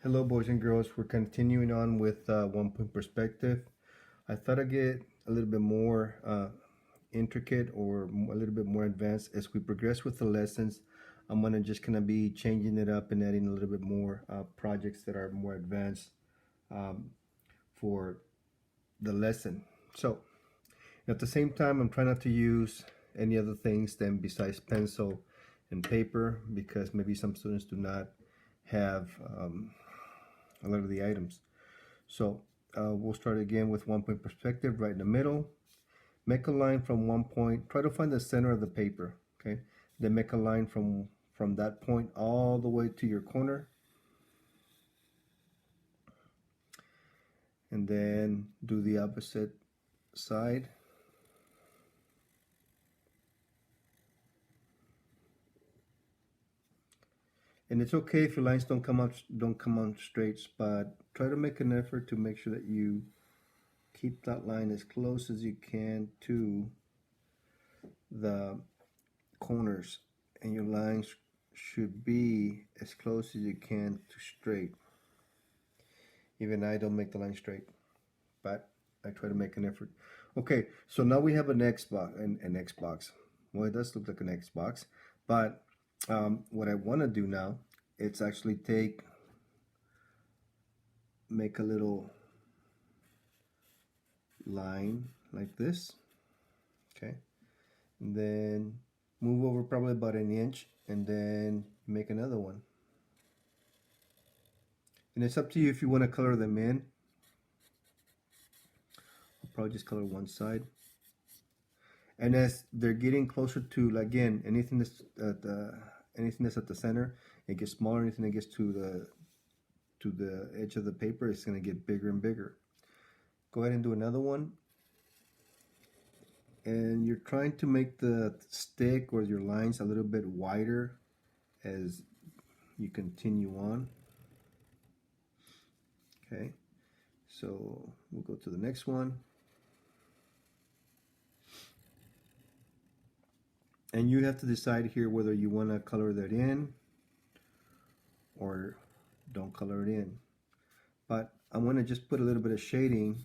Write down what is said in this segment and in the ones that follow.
Hello, boys and girls. We're continuing on with one point perspective. I thought I'd get a little bit more intricate or a little bit more advanced as we progress with the lessons. I'm gonna just gonna be changing it up and adding a little bit more projects that are more advanced um, for the lesson. So at the same time, I'm trying not to use any other things than besides pencil and paper because maybe some students do not have a lot of the items. So we'll start again with one point perspective right in the middle. Make a line from one point. Try to find the center of the paper. Okay. Then make a line from that point all the way to your corner. And then do the opposite side. And it's okay if your lines don't come on straight, but try to make an effort to make sure that you keep that line as close as you can to the corners, and your lines should be as close as you can to straight. Even I don't make the line straight, but I try to make an effort. Okay, so now we have an X box, an X box. Well, it does look like an X box, but what I want to do now, it's actually make a little line like this, okay, and then move over probably about an inch, and then make another one. And it's up to you if you want to color them in. I'll probably just color one side. And as they're getting closer to, again, anything that's at the center, it gets smaller. Anything that gets to the edge of the paper, it's going to get bigger and bigger. Go ahead and do another one. And you're trying to make the stick or your lines a little bit wider as you continue on. Okay, so we'll go to the next one. And you have to decide here whether you want to color that in or don't color it in. But I want to just put a little bit of shading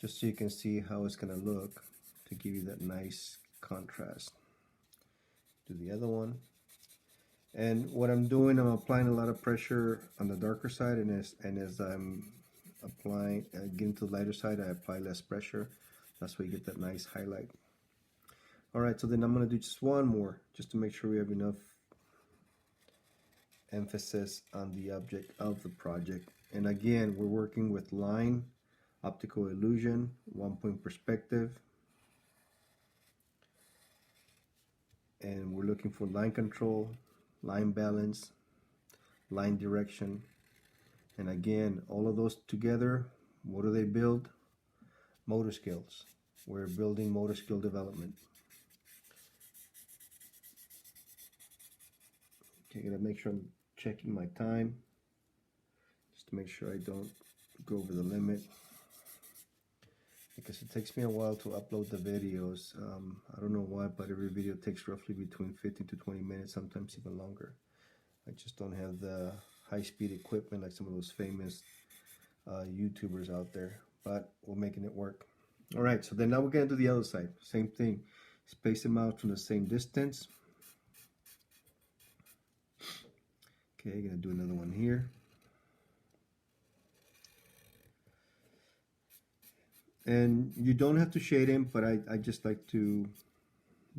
just so you can see how it's going to look to give you that nice contrast. Do the other one. And what I'm doing, I'm applying a lot of pressure on the darker side, and as I'm applying, getting to the lighter side, I apply less pressure. That's why you get that nice highlight. All right, so then I'm going to do just one more, just to make sure we have enough emphasis on the object of the project. And again, we're working with line, optical illusion, one point perspective, and we're looking for line control, line balance, line direction. And again, all of those together, what do they build? Motor skills. We're building motor skill development. Okay, gotta make sure I'm checking my time just to make sure I don't go over the limit, because it takes me a while to upload the videos. I don't know why, but every video takes roughly between 15 to 20 minutes, sometimes even longer. I just don't have the high-speed equipment like some of those famous YouTubers out there, but we're making it work. All right, so then now we're gonna do the other side. Same thing, space them out from the same distance. Okay, gonna do another one here. And you don't have to shade in, but I just like to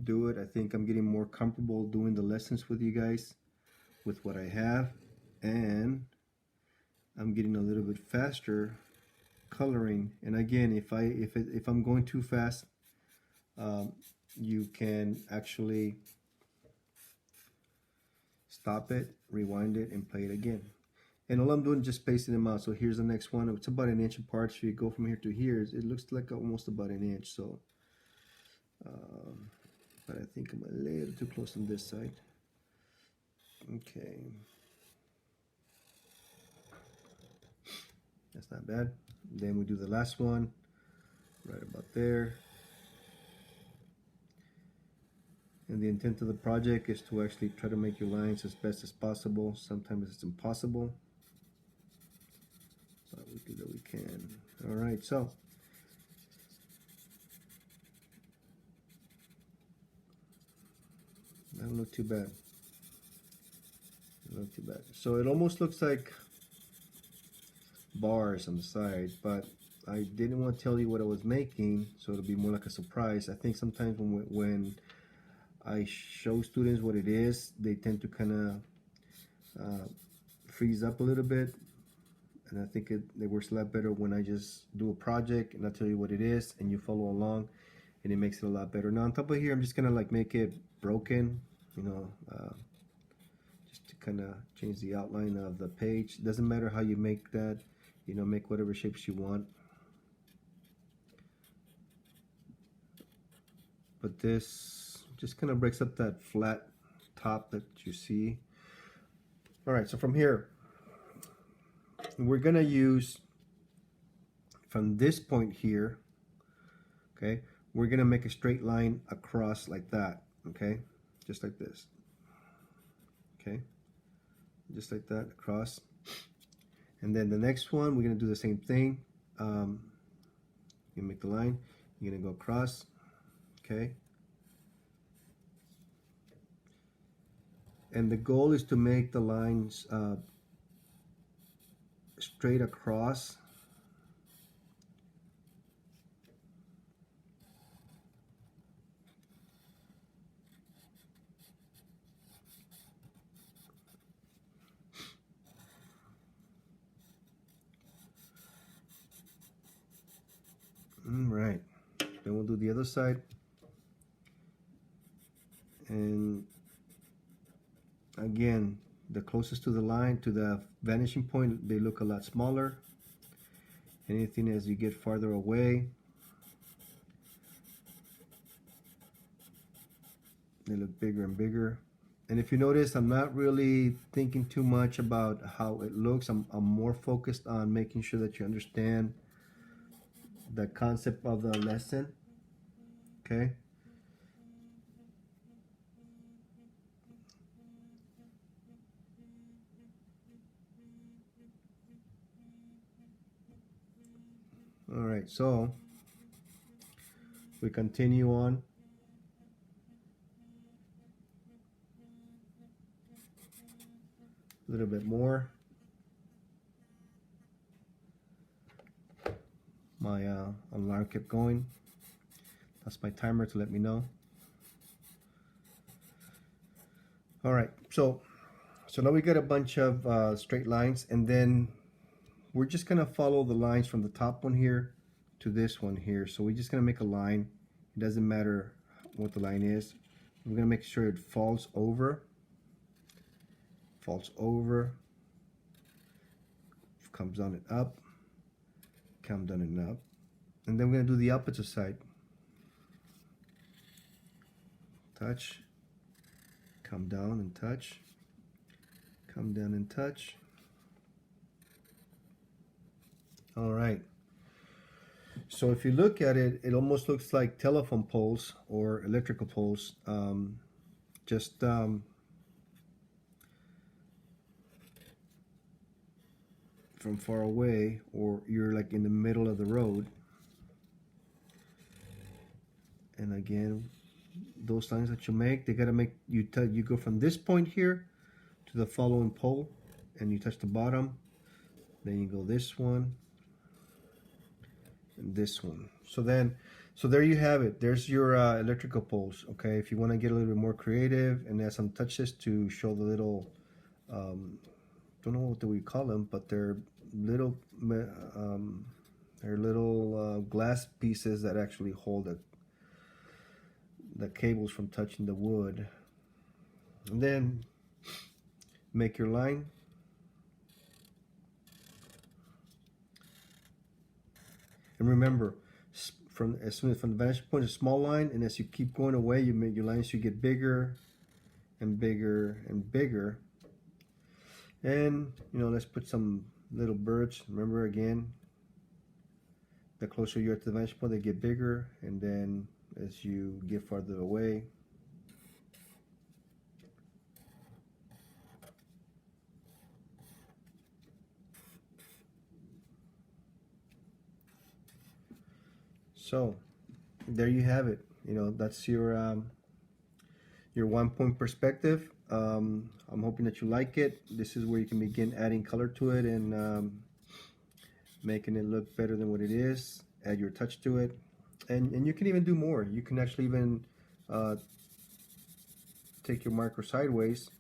do it. I think I'm getting more comfortable doing the lessons with you guys with what I have, and I'm getting a little bit faster coloring. And again, if I'm going too fast, you can actually stop it, rewind it, and play it again. And all I'm doing is just spacing them out. So here's the next one. It's about an inch apart. So you go from here to here. It looks like almost about an inch. So, but I think I'm a little too close on this side. Okay. That's not bad. Then we do the last one right about there. And the intent of the project is to actually try to make your lines as best as possible. Sometimes it's impossible, but we do that we can. All right, so that don't look too bad. Not too bad. So it almost looks like bars on the side, but I didn't want to tell you what I was making, so it'll be more like a surprise. I think sometimes when I show students what it is, they tend to kind of freeze up a little bit, and I think it works a lot better when I just do a project and I tell you what it is and you follow along, and it makes it a lot better. Now on top of here, I'm just gonna like make it broken, you know, just to kind of change the outline of the page. Doesn't matter how you make that, you know, make whatever shapes you want. But this just kind of breaks up that flat top that you see. All right, so from here, we're gonna use, from this point here, okay, we're gonna make a straight line across like that, okay, just like this, okay, just like that across. And then the next one, we're gonna do the same thing. You make the line, you're gonna go across, okay. And the goal is to make the lines straight across. Right. Then we'll do the other side. And again, the closest to the line, to the vanishing point, they look a lot smaller. Anything as you get farther away, they look bigger and bigger. And if you notice, I'm not really thinking too much about how it looks. I'm more focused on making sure that you understand the concept of the lesson, okay? All right, so we continue on. A little bit more. My alarm kept going. That's my timer to let me know. All right, so now we got a bunch of straight lines, and then we're just gonna follow the lines from the top one here to this one here. So we're just gonna make a line. It doesn't matter what the line is. We're gonna make sure it falls over, comes down and up, come down and up. And then we're gonna do the opposite side. Touch, come down and touch, come down and touch. All right. So if you look at it, it almost looks like telephone poles or electrical poles. Just from far away, or you're like in the middle of the road. And again, those lines that you make, they gotta make you you go from this point here to the following pole, and you touch the bottom. Then you go this one and this one. So there you have it. There's your electrical poles. Okay, if you want to get a little bit more creative and add some touches to show the little, don't know what do we call them, but they're little glass pieces that actually hold the cables from touching the wood. And then make your line. And remember, from the vanishing point, a small line, and as you keep going away, you make your lines, you get bigger and bigger and bigger. And you know, let's put some little birds. Remember, again, the closer you are to the vanishing point, they get bigger, and then as you get farther away, So there you have it. That's your 1 point perspective. I'm hoping that you like it. This is where you can begin adding color to it and making it look better than what it is. Add your touch to it, and you can even do more. You can actually even take your marker sideways.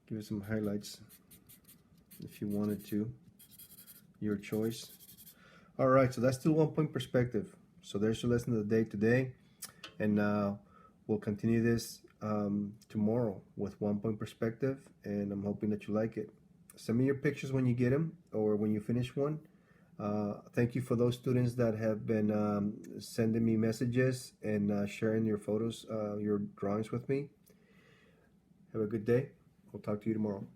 Give it some highlights if you wanted to. Your choice. All right, so that's still 1 point perspective. So there's your lesson of the day today, and we'll continue this tomorrow with 1 point perspective, and I'm hoping that you like it. Send me your pictures when you get them or when you finish one. Thank you for those students that have been sending me messages and sharing your photos, your drawings with me. Have a good day. We'll talk to you tomorrow.